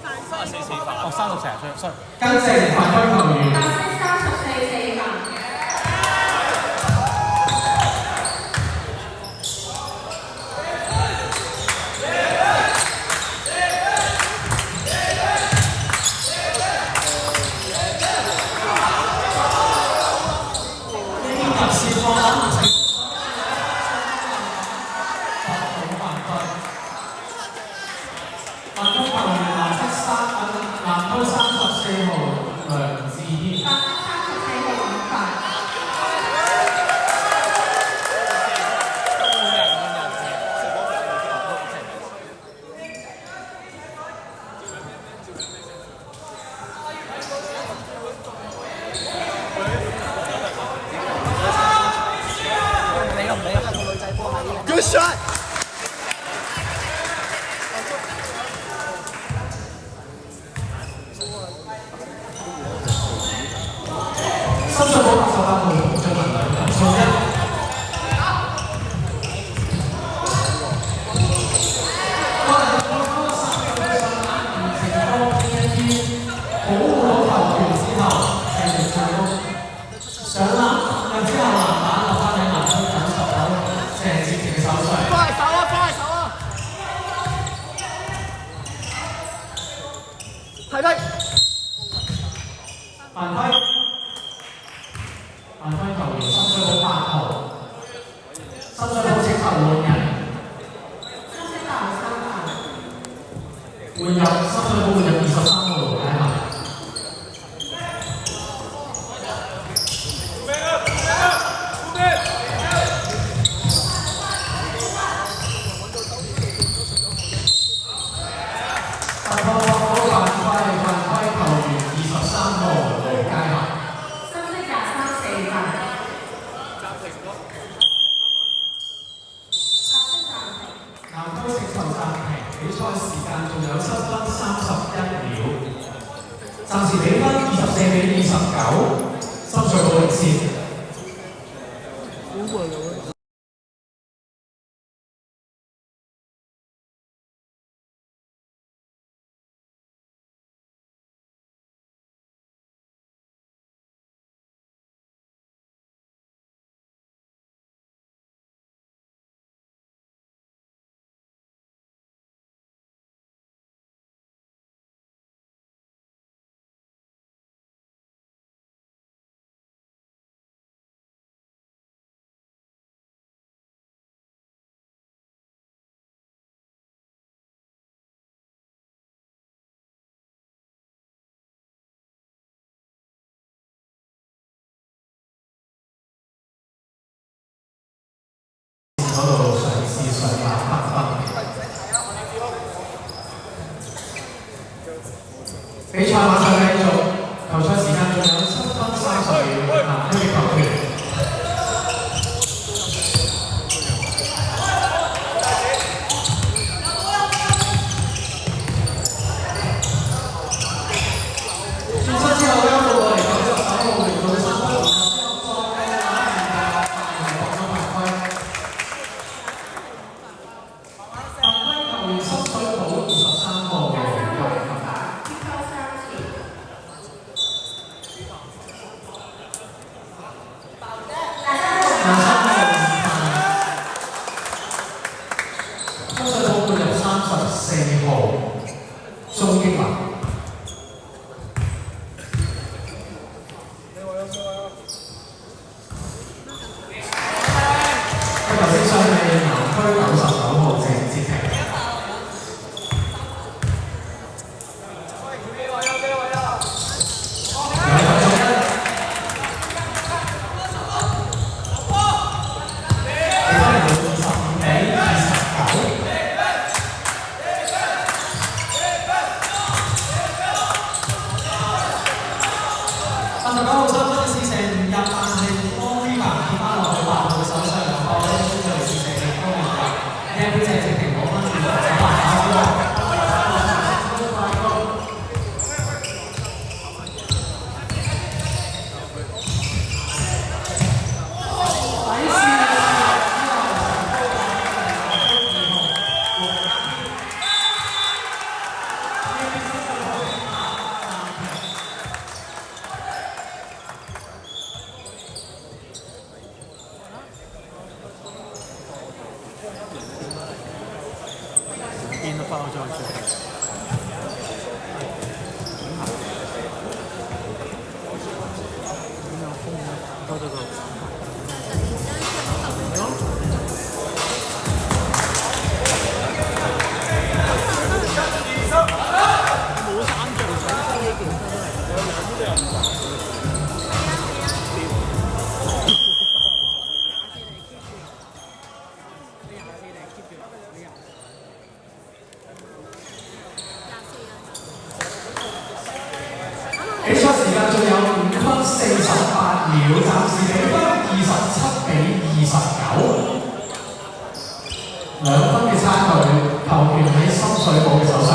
哦，34歲，sorry。跟正犯規球員。34四犯。Good shot！ 深水埗88號洪俊文兩球數1。係咪？犯規球員深水埗8號，深水埗即刻換人，換入深水埗換入23號盧啟文。暫時比分24-29，深水埗領先。嗰度嘗試上籃得分。比賽馬上繼續，球賽時間仲有7分30秒，南區球權。轉身之後交到過嚟99號嚟到3分。34號鍾英文。頭先上係南區99號鄭志廷。39號3分試射唔入，但係安威華跌翻落去8號手上兩個呢啲就試射成功入。呢一邊謝志廷攞分轉頭8打之後。秒，暫時比分27-29，兩分嘅差距，球權喺深水埗嘅手上。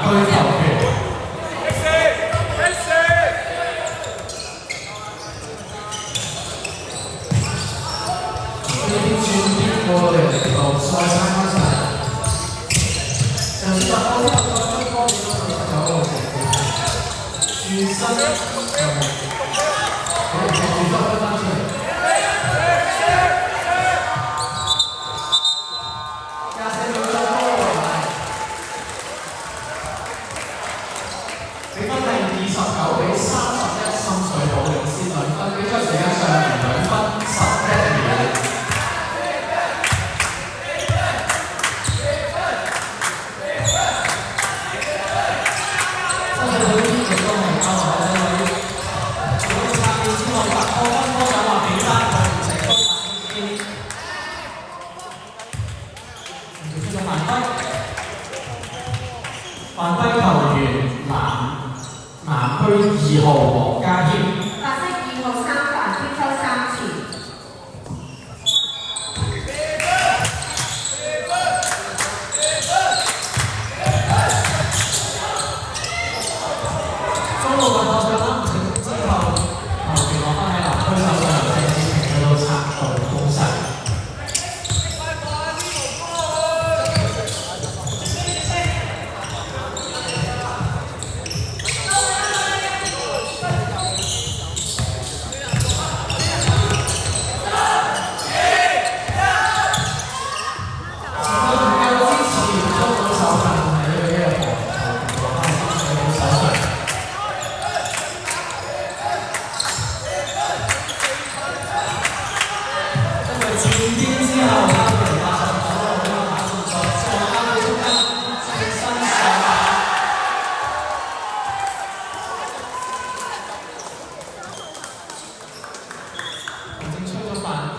Hãy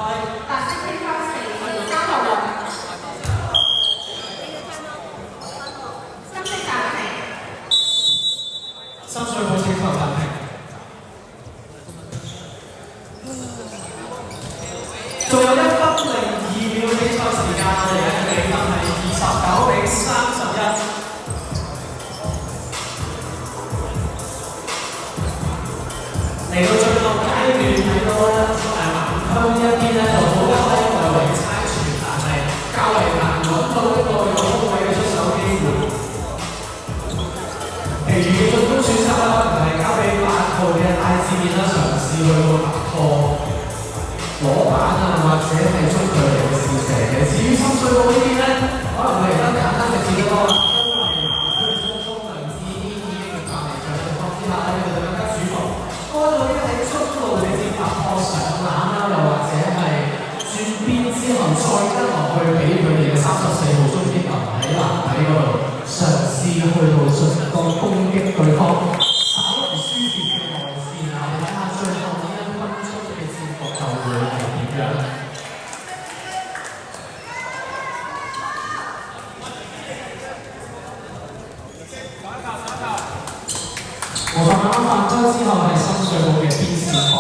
白色乒乓四四366，深色暫停，深水埗請求暫停。仲有1分02秒比賽時間，我哋嘅比分係29-31。嚟到最後階段睇到咧，南區呢一邊咧就好多外圍猜傳，但係較為難揾到一個有空位嘅出手機會。其餘嘅進攻選擇咧，可能係交俾8號嘅戴志健啦，嘗試去到突破攞板啊，或者係中距離嘅試射嘅。至於深水埗呢邊咧，可能會嚟得簡單直接啲咯，因為南區中鋒梁志堅已經發嚟嘅情況之下咧，佢哋更加主動。多咗啲喺出路直接突破上籃啦，又或者係轉邊之後再跟落去俾佢哋嘅34號中堅球喺籃底嗰度嘗試去到進攻攻擊對方，稍為輸蝕嘅內線啊！我哋睇下最後呢1分鐘嘅戰局就會係點樣？我發啱發咗之後係深水埗嘅邊線方。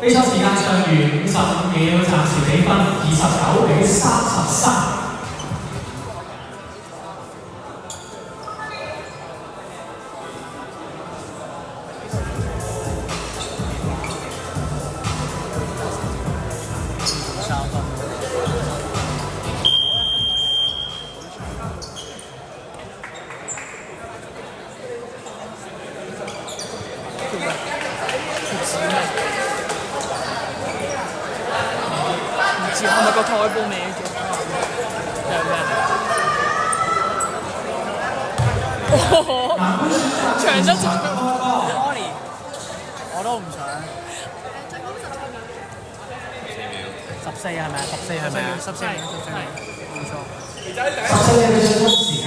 比賽時間尚餘55秒，暫時比分29-33。係咪個台布歪咗？長得就 sorry， 我都唔想。14係咪？14係咪？14秒，冇錯。14秒嘅進攻時間。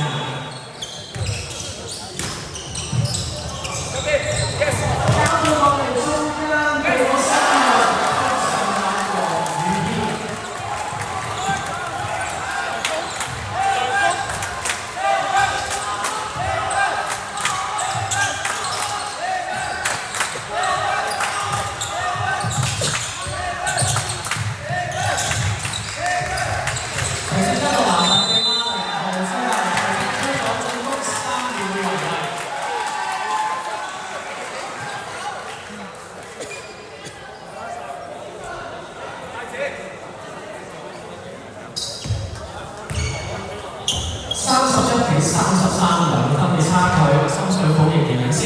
31-33兩分嘅差距，深水埗仍然領先。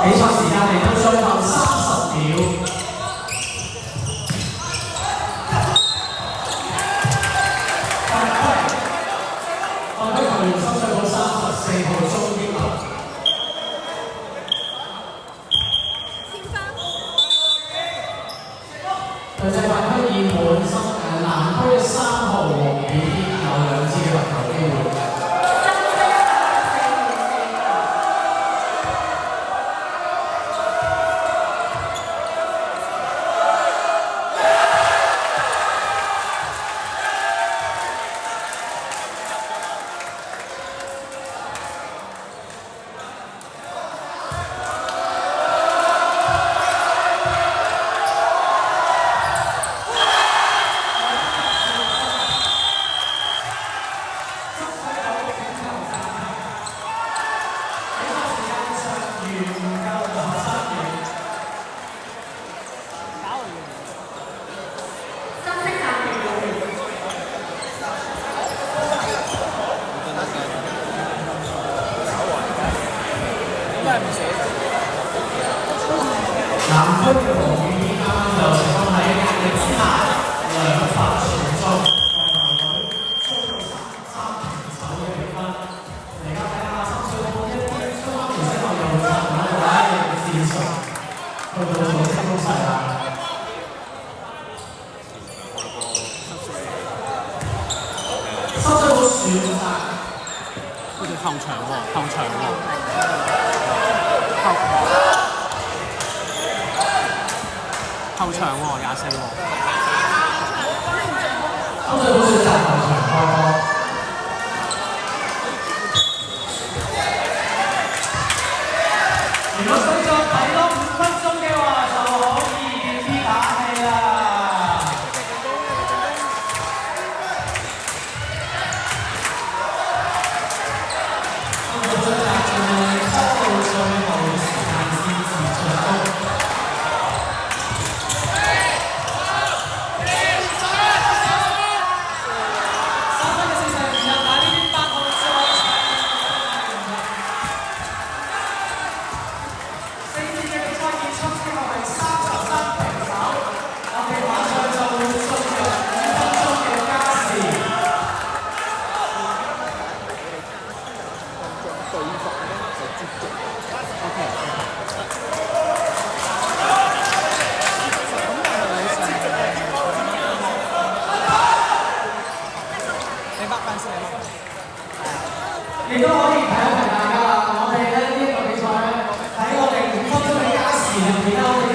比賽時間嚟到最後30秒。犯規球員深水埗34號中堅球。佢就犯規二門。南區3號黃宇軒有2次嘅罰球機會。南區嘅黃宇軒啱啱情況喺壓力之下兩分全中，球隊追到3平手嘅比分。而家睇下深水埗一啲相關調整後又會發動一個戰術，去到組織攻勢啦。深水埗選擇。佢哋後場喎，後場喎，後場喎，24喎。深水埗選擇後場開波。如果想再睇多5分鐘嘅話，就可以叫啲打氣啦。亦都可以提一提大家啦，我哋咧呢一個比賽咧喺我哋5分鐘嘅加時入面咧，我哋